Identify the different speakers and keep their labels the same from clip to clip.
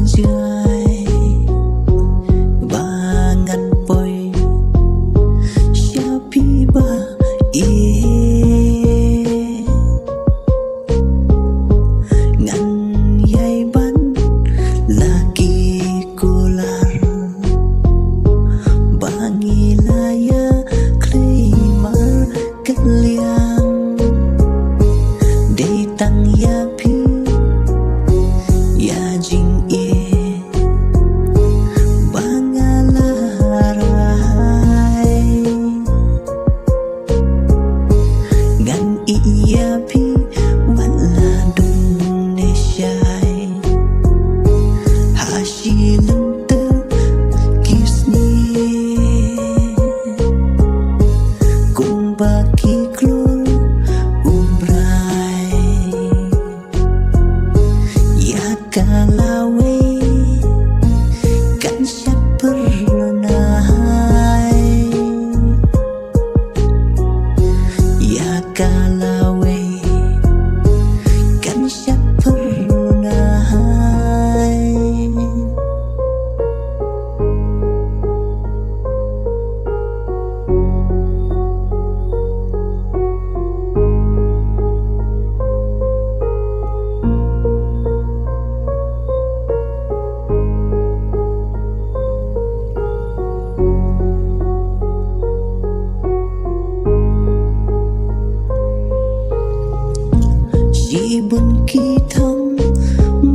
Speaker 1: jai bangan poi siapi ba ngan yai ban lagi kular bangi laya klimar kaliang day tang yapi ya jing bangalarai ngan yapi wala Indonesia hasilun terkisni kung baki klur umbrai ya kalawe kan syapernai ya kalawe kan syapernai. Ibun kitang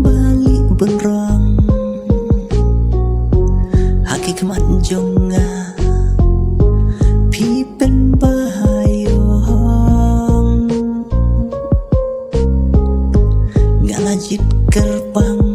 Speaker 1: balik berang haki kemanjonga pipen bahayong ngalajit gerbang